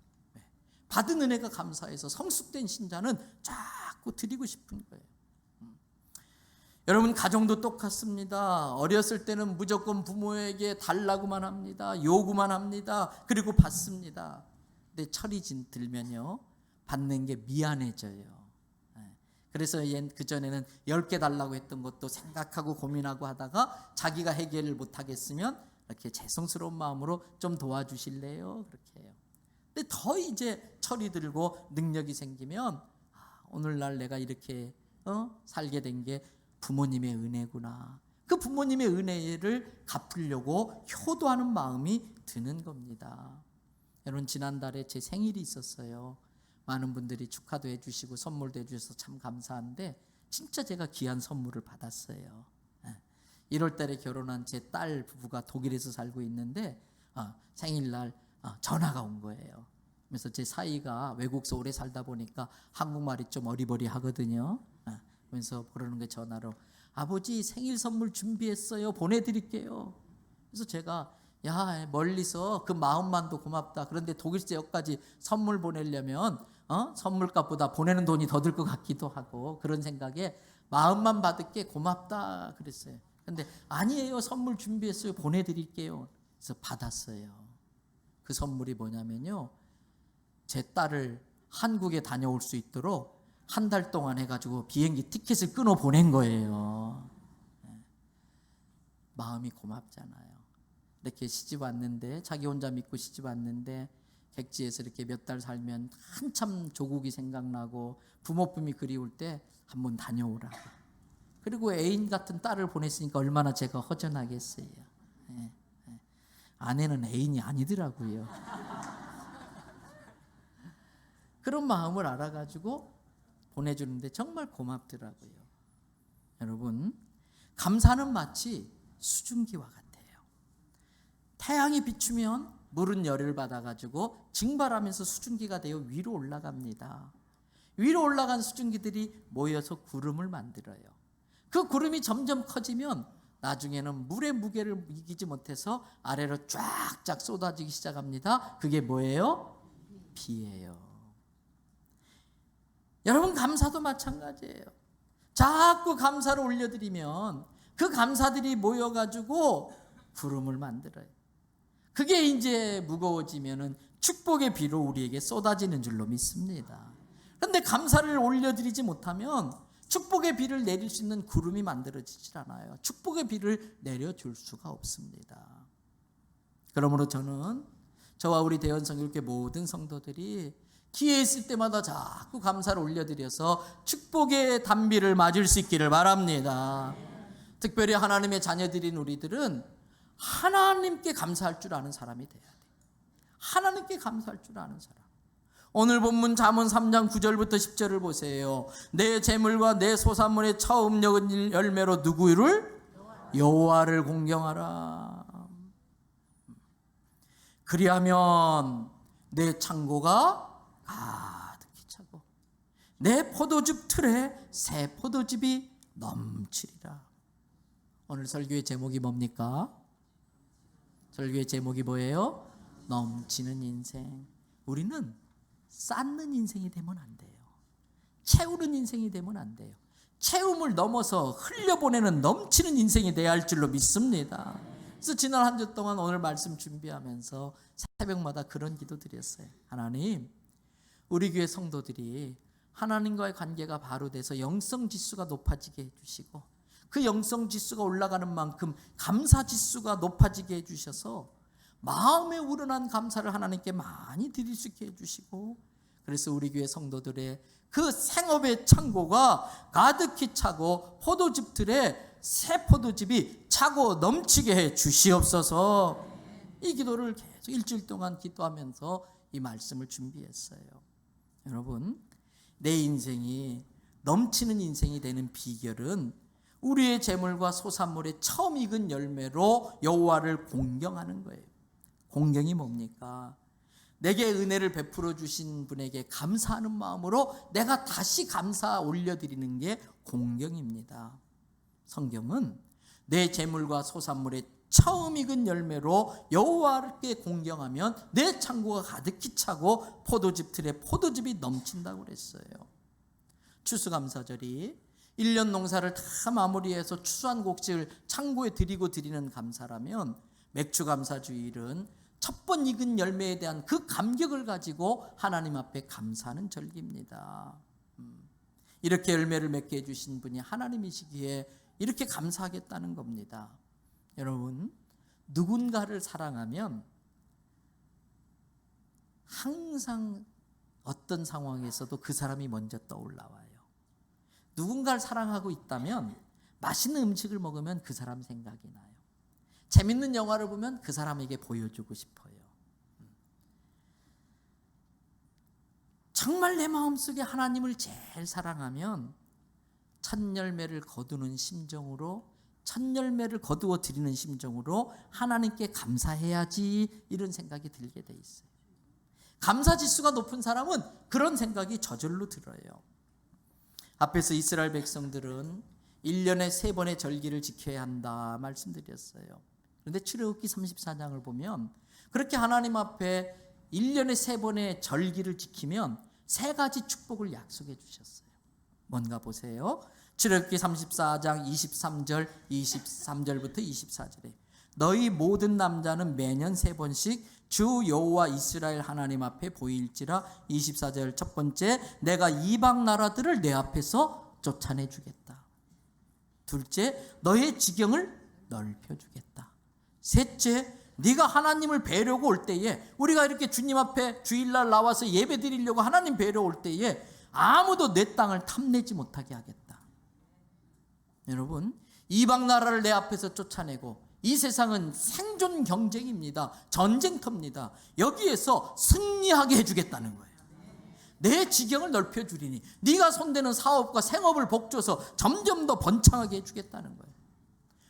A: 받은 은혜가 감사해서 성숙된 신자는 자꾸 드리고 싶은 거예요. 여러분 가정도 똑같습니다. 어렸을 때는 무조건 부모에게 달라고만 합니다. 요구만 합니다. 그리고 받습니다. 근데 철이 들면요, 받는 게 미안해져요. 그래서 그전에는 10개 달라고 했던 것도 생각하고 고민하고 하다가 자기가 해결을 못하겠으면 이렇게 죄송스러운 마음으로 좀 도와주실래요? 그렇게 해요. 근데 더 이제 철이 들고 능력이 생기면 오늘날 내가 이렇게 살게 된 게 부모님의 은혜구나. 그 부모님의 은혜를 갚으려고 효도하는 마음이 드는 겁니다. 여러분 지난달에 제 생일이 있었어요. 많은 분들이 축하도 해주시고 선물도 해주셔서 참 감사한데 진짜 제가 귀한 선물을 받았어요. 1월 달에 결혼한 제 딸 부부가 독일에서 살고 있는데 생일날 전화가 온 거예요. 그래서 제 사이가 외국에서 오래 살다 보니까 한국말이 좀 어리버리하거든요. 그래서 그러는 게 전화로 아버지 생일 선물 준비했어요. 보내드릴게요. 그래서 제가 야 멀리서 그 마음만도 고맙다. 그런데 독일에서 여기까지 선물 보내려면 선물값보다 보내는 돈이 더 들 것 같기도 하고 그런 생각에 마음만 받을게 고맙다 그랬어요. 근데 아니에요. 선물 준비했어요. 보내드릴게요. 그래서 받았어요. 그 선물이 뭐냐면요, 제 딸을 한국에 다녀올 수 있도록 한 달 동안 해가지고 비행기 티켓을 끊어 보낸 거예요. 마음이 고맙잖아요. 이렇게 시집 왔는데 자기 혼자 믿고 시집 왔는데 객지에서 이렇게 몇 달 살면 한참 조국이 생각나고 부모품이 그리울 때 한번 다녀오라고. 그리고 애인 같은 딸을 보냈으니까 얼마나 제가 허전하겠어요. 아내는 애인이 아니더라고요. 그런 마음을 알아가지고 보내주는데 정말 고맙더라고요. 여러분 감사는 마치 수증기와 같아요. 태양이 비추면 물은 열을 받아가지고 증발하면서 수증기가 되어 위로 올라갑니다. 위로 올라간 수증기들이 모여서 구름을 만들어요. 그 구름이 점점 커지면 나중에는 물의 무게를 이기지 못해서 아래로 쫙쫙 쏟아지기 시작합니다. 그게 뭐예요? 비예요. 여러분 감사도 마찬가지예요. 자꾸 감사를 올려드리면 그 감사들이 모여가지고 구름을 만들어요. 그게 이제 무거워지면은 축복의 비로 우리에게 쏟아지는 줄로 믿습니다. 그런데 감사를 올려드리지 못하면 축복의 비를 내릴 수 있는 구름이 만들어지질 않아요. 축복의 비를 내려줄 수가 없습니다. 그러므로 저는 저와 우리 대원성교회 모든 성도들이 기회 있을 때마다 자꾸 감사를 올려드려서 축복의 단비를 맞을 수 있기를 바랍니다. 특별히 하나님의 자녀들인 우리들은 하나님께 감사할 줄 아는 사람이 돼야 돼. 하나님께 감사할 줄 아는 사람. 오늘 본문 잠언 3장 9절부터 10절을 보세요. 내 재물과 내 소산물의 처음 엮은 열매로 누구를? 여호와를 공경하라. 그리하면 내 창고가 가득히 차고 내 포도즙 틀에 새 포도즙이 넘치리라. 오늘 설교의 제목이 뭡니까? 설교의 제목이 뭐예요? 넘치는 인생. 우리는 쌓는 인생이 되면 안 돼요. 채우는 인생이 되면 안 돼요. 채움을 넘어서 흘려보내는 넘치는 인생이 돼야 할 줄로 믿습니다. 그래서 지난 한 주 동안 오늘 말씀 준비하면서 새벽마다 그런 기도 드렸어요. 하나님, 우리 교회 성도들이 하나님과의 관계가 바로 돼서 영성 지수가 높아지게 해주시고 그 영성 지수가 올라가는 만큼 감사 지수가 높아지게 해주셔서 마음에 우러난 감사를 하나님께 많이 드릴 수 있게 해주시고, 그래서 우리 교회 성도들의 그 생업의 창고가 가득히 차고 포도즙들에 새 포도즙이 차고 넘치게 해 주시옵소서. 이 기도를 계속 일주일 동안 기도하면서 이 말씀을 준비했어요. 여러분, 내 인생이 넘치는 인생이 되는 비결은 우리의 재물과 소산물의 처음 익은 열매로 여호와를 공경하는 거예요. 공경이 뭡니까? 내게 은혜를 베풀어 주신 분에게 감사하는 마음으로 내가 다시 감사 올려드리는 게 공경입니다. 성경은 내 재물과 소산물의 처음 익은 열매로 여호와께 공경하면 내 창고가 가득히 차고 포도즙 틀에 포도즙이 넘친다고 그랬어요. 추수감사절이 1년 농사를 다 마무리해서 추수한 곡식을 창고에 드리는 감사라면, 맥추감사주일은 첫 번 익은 열매에 대한 그 감격을 가지고 하나님 앞에 감사하는 절기입니다. 이렇게 열매를 맺게 해주신 분이 하나님이시기에 이렇게 감사하겠다는 겁니다. 여러분, 누군가를 사랑하면 항상 어떤 상황에서도 그 사람이 먼저 떠올라와요. 누군가를 사랑하고 있다면 맛있는 음식을 먹으면 그 사람 생각이 나요. 재밌는 영화를 보면 그 사람에게 보여주고 싶어요. 정말 내 마음속에 하나님을 제일 사랑하면 첫 열매를 거두는 심정으로, 첫 열매를 거두어 드리는 심정으로 하나님께 감사해야지, 이런 생각이 들게 돼 있어요. 감사 지수가 높은 사람은 그런 생각이 저절로 들어요. 앞에서 이스라엘 백성들은 1년에 3번의 절기를 지켜야 한다 말씀드렸어요. 그런데 출애굽기 34장을 보면 그렇게 하나님 앞에 1년에 3번의 절기를 지키면 3가지 축복을 약속해 주셨어요. 뭔가 보세요. 출애굽기 34장 23절부터 24절에 너희 모든 남자는 매년 3번씩 주 여호와 이스라엘 하나님 앞에 보일지라. 24절 첫 번째, 내가 이방 나라들을 내 앞에서 쫓아내 주겠다. 둘째, 너의 지경을 넓혀 주겠다. 셋째, 네가 하나님을 뵈려고 올 때에, 우리가 이렇게 주님 앞에 주일날 나와서 예배 드리려고 하나님 뵈려 올 때에 아무도 내 땅을 탐내지 못하게 하겠다. 여러분, 이방 나라를 내 앞에서 쫓아내고, 이 세상은 생존 경쟁입니다. 전쟁터입니다. 여기에서 승리하게 해주겠다는 거예요. 내 지경을 넓혀주리니 네가 손대는 사업과 생업을 복줘서 점점 더 번창하게 해주겠다는 거예요.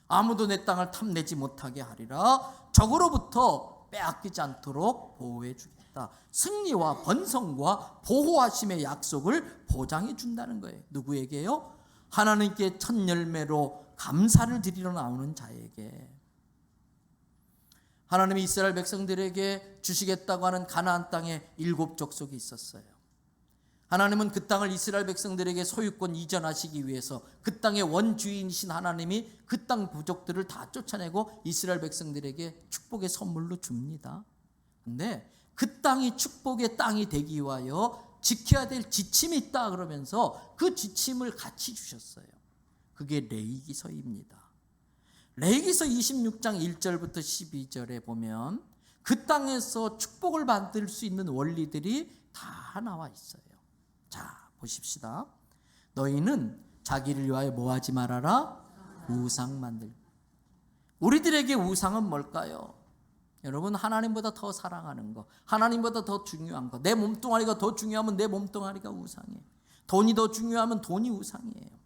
A: 아무도 내 땅을 탐내지 못하게 하리라. 적으로부터 빼앗기지 않도록 보호해 주겠다. 승리와 번성과 보호하심의 약속을 보장해 준다는 거예요. 누구에게요? 하나님께 첫 열매로 감사를 드리러 나오는 자에게. 하나님이 이스라엘 백성들에게 주시겠다고 하는 가나안 땅에 7족속이 있었어요. 하나님은 그 땅을 이스라엘 백성들에게 소유권 이전하시기 위해서 그 땅의 원주인이신 하나님이 그 땅 부족들을 다 쫓아내고 이스라엘 백성들에게 축복의 선물로 줍니다. 그런데 그 땅이 축복의 땅이 되기 위하여 지켜야 될 지침이 있다 그러면서 그 지침을 같이 주셨어요. 그게 레위기서입니다. 레위기서 26장 1절부터 12절에 보면 그 땅에서 축복을 받을 수 있는 원리들이 다 나와 있어요. 자, 보십시다. 너희는 자기를 위하여 뭐하지 말아라? 우상 만들. 우리들에게 우상은 뭘까요? 여러분, 하나님보다 더 사랑하는 거, 하나님보다 더 중요한 거, 내 몸뚱아리가 더 중요하면 내 몸뚱아리가 우상이에요. 돈이 더 중요하면 돈이 우상이에요.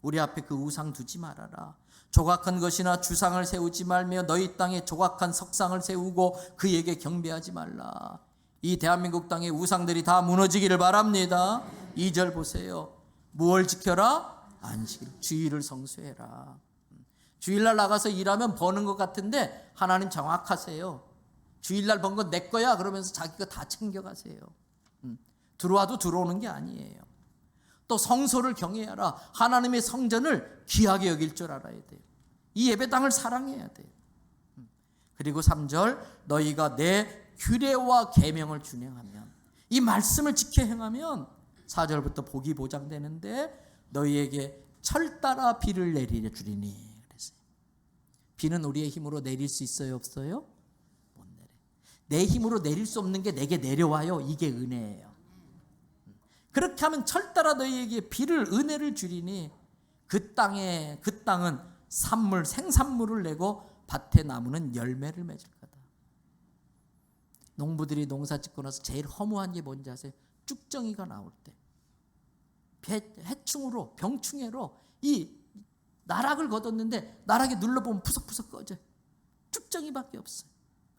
A: 우리 앞에 그 우상 두지 말아라. 조각한 것이나 주상을 세우지 말며 너희 땅에 조각한 석상을 세우고 그에게 경배하지 말라. 이 대한민국 땅의 우상들이 다 무너지기를 바랍니다. 2절 보세요. 무엇을 지켜라? 안식일, 주일을 성수해라. 주일날 나가서 일하면 버는 것 같은데 하나님 정확하세요. 주일날 번 건 내 거야 그러면서 자기 거 다 챙겨가세요. 들어와도 들어오는 게 아니에요. 또 성소를 경외하라. 하나님의 성전을 귀하게 여길 줄 알아야 돼요. 이 예배당을 사랑해야 돼요. 그리고 3절, 너희가 내 규례와 계명을 준행하면, 이 말씀을 지켜 행하면 4절부터 복이 보장되는데 너희에게 철 따라 비를 내리려 주리니. 그랬어요. 비는 우리의 힘으로 내릴 수 있어요, 없어요? 못 내려. 내 힘으로 내릴 수 없는 게 내게 내려와요. 이게 은혜예요. 그렇게 하면 철 따라 너희에게 비를, 은혜를 주리니 그 땅은 산물, 생산물을 내고 밭에 나무는 열매를 맺을 거다. 농부들이 농사 짓고 나서 제일 허무한 게 뭔지 아세요? 쭉정이가 나올 때 해충으로, 병충해로 이 나락을 거뒀는데 나락에 눌러보면 푸석푸석 꺼져요. 쭉정이밖에 없어요.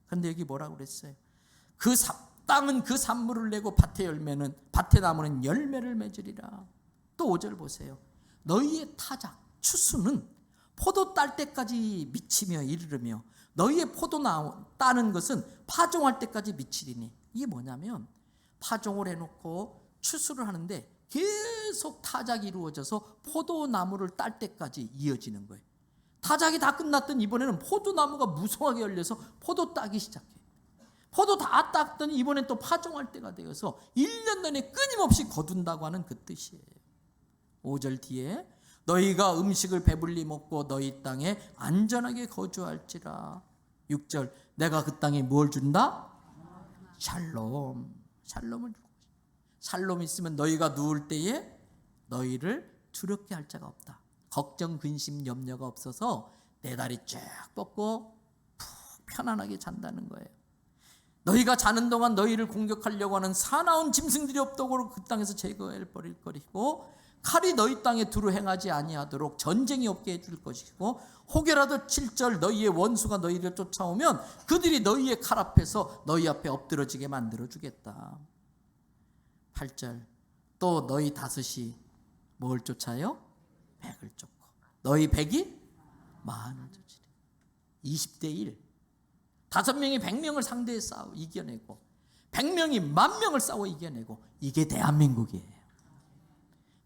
A: 그런데 여기 뭐라고 그랬어요? 땅은 그 산물을 내고 밭에 나무는 열매를 맺으리라. 또 5절 보세요. 너희의 타작, 추수는 포도 딸 때까지 미치며 이르르며 너희의 포도 따는 것은 파종할 때까지 미치리니. 이게 뭐냐면 파종을 해놓고 추수를 하는데 계속 타작이 이루어져서 포도나무를 딸 때까지 이어지는 거예요. 타작이 다 끝났더니 이번에는 포도나무가 무성하게 열려서 포도 따기 시작해요. 포도 다 땄더니 이번엔 또 파종할 때가 되어서 1년 내내 끊임없이 거둔다고 하는 그 뜻이에요. 5절 뒤에 너희가 음식을 배불리 먹고 너희 땅에 안전하게 거주할지라. 6절, 내가 그 땅에 뭘 준다? 샬롬을 주고. 샬롬 있으면 너희가 누울 때에 너희를 두렵게 할 자가 없다. 걱정, 근심, 염려가 없어서 내 다리 쭉 뻗고 푹 편안하게 잔다는 거예요. 너희가 자는 동안 너희를 공격하려고 하는 사나운 짐승들이 없도록 그 땅에서 제거해버릴 것이고 칼이 너희 땅에 두루 행하지 아니하도록 전쟁이 없게 해줄 것이고 혹여라도 7절 너희의 원수가 너희를 쫓아오면 그들이 너희의 칼 앞에서 너희 앞에 엎드러지게 만들어주겠다. 8절, 또 너희 다섯이 뭘 쫓아요? 백을 쫓고 너희 백이 만을 쫓으리. 20대 1. 5명이 100명을 상대해 싸워 이겨내고 100명이 10,000명을 싸워 이겨내고, 이게 대한민국이에요.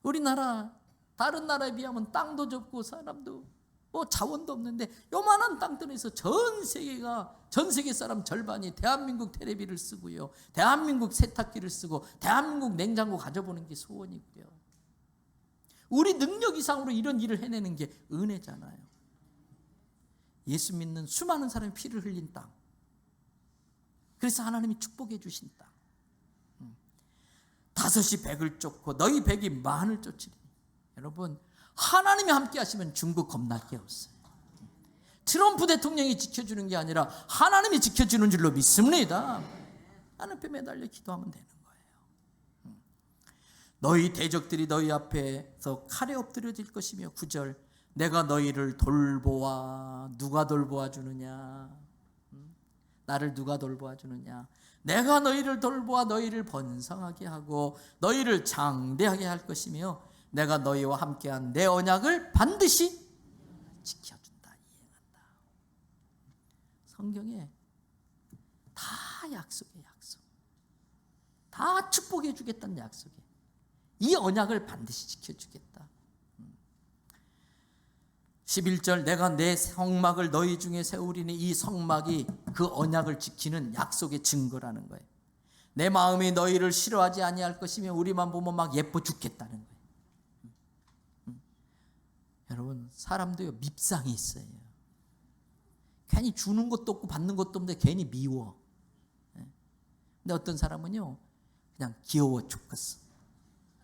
A: 우리나라 다른 나라에 비하면 땅도 좁고 사람도 자원도 없는데 요만한 땅들에서 전 세계 사람 절반이 대한민국 테레비를 쓰고요, 대한민국 세탁기를 쓰고 대한민국 냉장고 가져보는 게 소원이고요. 우리 능력 이상으로 이런 일을 해내는 게 은혜잖아요. 예수 믿는 수많은 사람이 피를 흘린 땅, 그래서 하나님이 축복해 주신 땅. 5이 100을 쫓고 너희 100이 만을 쫓으리. 여러분, 하나님이 함께 하시면 중국 겁날 게 없어요. 트럼프 대통령이 지켜주는 게 아니라 하나님이 지켜주는 줄로 믿습니다. 하나님 앞에 매달려 기도하면 되는 거예요. 너희 대적들이 너희 앞에서 칼에 엎드려질 것이며. 9절, 내가 너희를 돌보아. 누가 돌보아 주느냐? 나를 누가 돌보아 주느냐? 내가 너희를 돌보아 너희를 번성하게 하고 너희를 장대하게 할 것이며 내가 너희와 함께한 내 언약을 반드시 지켜준다, 이행한다. 성경에 다 약속이에요. 약속. 다 축복해 주겠다는 약속이에요. 이 언약을 반드시 지켜주겠다. 11절, 내가 내 성막을 너희 중에 세우리니. 이 성막이 그 언약을 지키는 약속의 증거라는 거예요. 내 마음이 너희를 싫어하지 아니할 것이며 우리만 보면 막 예뻐 죽겠다는 거예요. 여러분, 사람도요 밉상이 있어요. 괜히 주는 것도 없고 받는 것도 없는데 괜히 미워. 근데 어떤 사람은요 그냥 귀여워 죽겠어.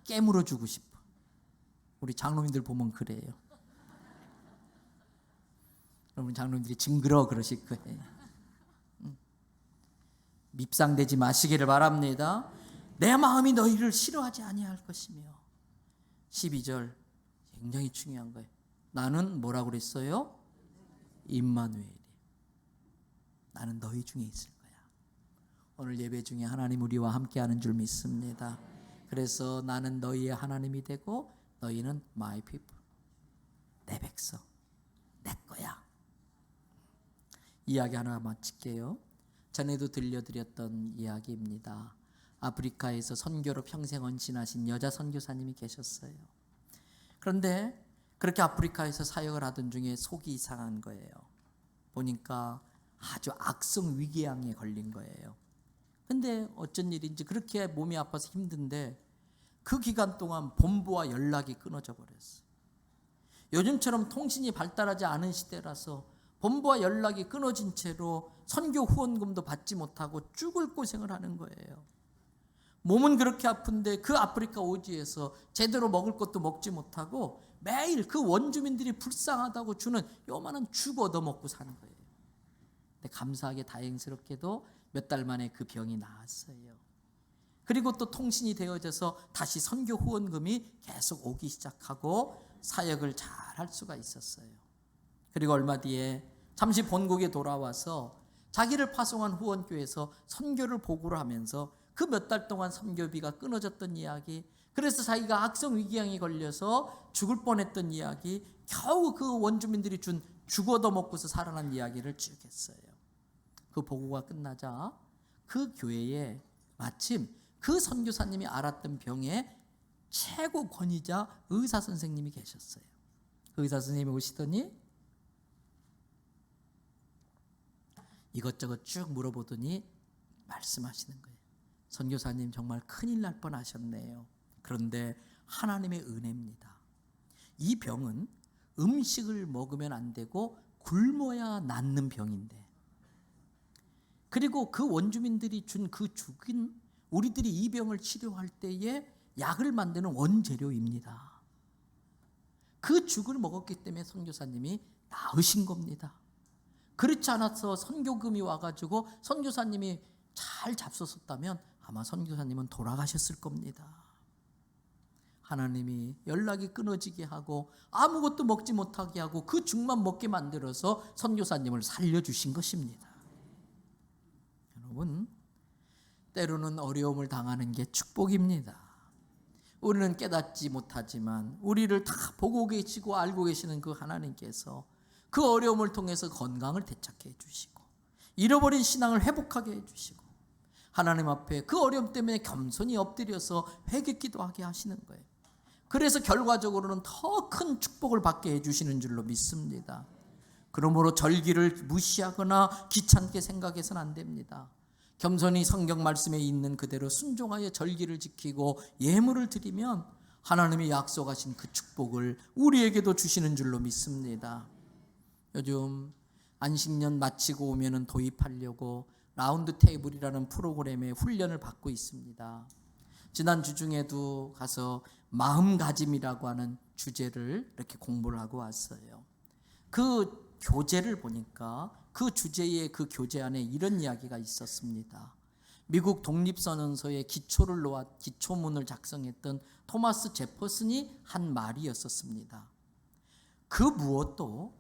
A: 깨물어 주고 싶어. 우리 장로님들 보면 그래요. 여러분, 장로님들이 징그러 그러실 거예요. 밉상되지 마시기를 바랍니다. 내 마음이 너희를 싫어하지 아니할 것이며. 12절 굉장히 중요한 거예요. 나는 뭐라고 그랬어요? 임마누엘이. 나는 너희 중에 있을 거야. 오늘 예배 중에 하나님 우리와 함께하는 줄 믿습니다. 그래서 나는 너희의 하나님이 되고 너희는 my people, 내 백성, 내 거야. 이야기 하나 마칠게요. 전에도 들려드렸던 이야기입니다. 아프리카에서 선교로 평생 헌신하신 여자 선교사님이 계셨어요. 그런데 그렇게 아프리카에서 사역을 하던 중에 속이 이상한 거예요. 보니까 아주 악성 위궤양에 걸린 거예요. 근데 어쩐 일인지 그렇게 몸이 아파서 힘든데 그 기간 동안 본부와 연락이 끊어져 버렸어요. 요즘처럼 통신이 발달하지 않은 시대라서 본부와 연락이 끊어진 채로 선교 후원금도 받지 못하고 죽을 고생을 하는 거예요. 몸은 그렇게 아픈데 그 아프리카 오지에서 제대로 먹을 것도 먹지 못하고 매일 그 원주민들이 불쌍하다고 주는 요만한 죽 얻어먹고 사는 거예요. 근데 감사하게 다행스럽게도 몇 달 만에 그 병이 나았어요. 그리고 또 통신이 되어져서 다시 선교 후원금이 계속 오기 시작하고 사역을 잘 할 수가 있었어요. 그리고 얼마 뒤에 잠시 본국에 돌아와서 자기를 파송한 후원교회에서 선교를 보고를 하면서 그 몇 달 동안 선교비가 끊어졌던 이야기, 그래서 자기가 악성 위궤양에 걸려서 죽을 뻔했던 이야기, 겨우 그 원주민들이 준 죽 얻어먹고서 살아난 이야기를 쭉 했어요. 그 보고가 끝나자 그 교회에 마침 그 선교사님이 앓았던 병의 최고 권위자 의사 선생님이 계셨어요. 그 의사 선생님이 오시더니 이것저것 쭉 물어보더니 말씀하시는 거예요. 선교사님 정말 큰일 날 뻔하셨네요. 그런데 하나님의 은혜입니다. 이 병은 음식을 먹으면 안 되고 굶어야 낫는 병인데, 그리고 그 원주민들이 준 그 죽은 우리들이 이 병을 치료할 때에 약을 만드는 원재료입니다. 그 죽을 먹었기 때문에 선교사님이 나으신 겁니다. 그렇지 않아서 선교금이 와가지고 선교사님이 잘 잡섰었다면 아마 선교사님은 돌아가셨을 겁니다. 하나님이 연락이 끊어지게 하고 아무것도 먹지 못하게 하고 그 죽만 먹게 만들어서 선교사님을 살려주신 것입니다. 여러분, 때로는 어려움을 당하는 게 축복입니다. 우리는 깨닫지 못하지만 우리를 다 보고 계시고 알고 계시는 그 하나님께서 그 어려움을 통해서 건강을 되찾게 해주시고 잃어버린 신앙을 회복하게 해주시고 하나님 앞에 그 어려움 때문에 겸손히 엎드려서 회개 기도하게 하시는 거예요. 그래서 결과적으로는 더 큰 축복을 받게 해주시는 줄로 믿습니다. 그러므로 절기를 무시하거나 귀찮게 생각해서는 안 됩니다. 겸손히 성경 말씀에 있는 그대로 순종하여 절기를 지키고 예물을 드리면 하나님이 약속하신 그 축복을 우리에게도 주시는 줄로 믿습니다. 요즘 안식년 마치고 오면은 도입하려고 라운드 테이블이라는 프로그램에 훈련을 받고 있습니다. 지난주 중에도 가서 마음가짐이라고 하는 주제를 이렇게 공부를 하고 왔어요. 그 교재를 보니까 그 주제의 그 교재 안에 이런 이야기가 있었습니다. 미국 독립선언서의 기초문을 작성했던 토마스 제퍼슨이 한 말이었었습니다. 그 무엇도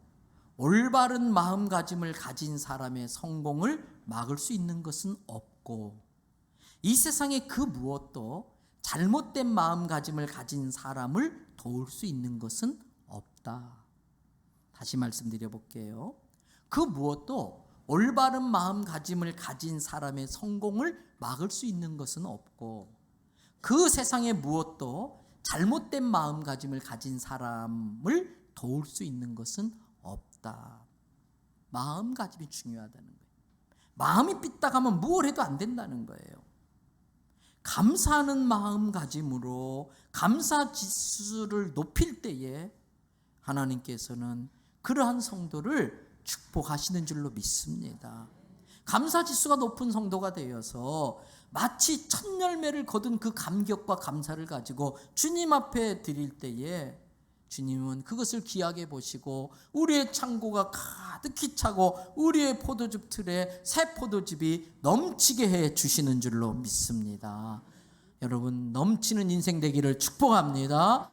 A: 올바른 마음가짐을 가진 사람의 성공을 막을 수 있는 것은 없고 이 세상에 그 무엇도 잘못된 마음가짐을 가진 사람을 도울 수 있는 것은 없다. 다시 말씀드려 볼게요. 그 무엇도 올바른 마음가짐을 가진 사람의 성공을 막을 수 있는 것은 없고 그 세상의 무엇도 잘못된 마음가짐을 가진 사람을 도울 수 있는 것은 없다. 마음가짐이 중요하다는 거예요. 마음이 삐딱하면 뭘 해도 안 된다는 거예요. 감사하는 마음가짐으로 감사 지수를 높일 때에 하나님께서는 그러한 성도를 축복하시는 줄로 믿습니다. 감사 지수가 높은 성도가 되어서 마치 첫 열매를 거둔 그 감격과 감사를 가지고 주님 앞에 드릴 때에 주님은 그것을 귀하게 보시고 우리의 창고가 가득히 차고 우리의 포도즙 틀에 새 포도즙이 넘치게 해 주시는 줄로 믿습니다. 여러분, 넘치는 인생 되기를 축복합니다.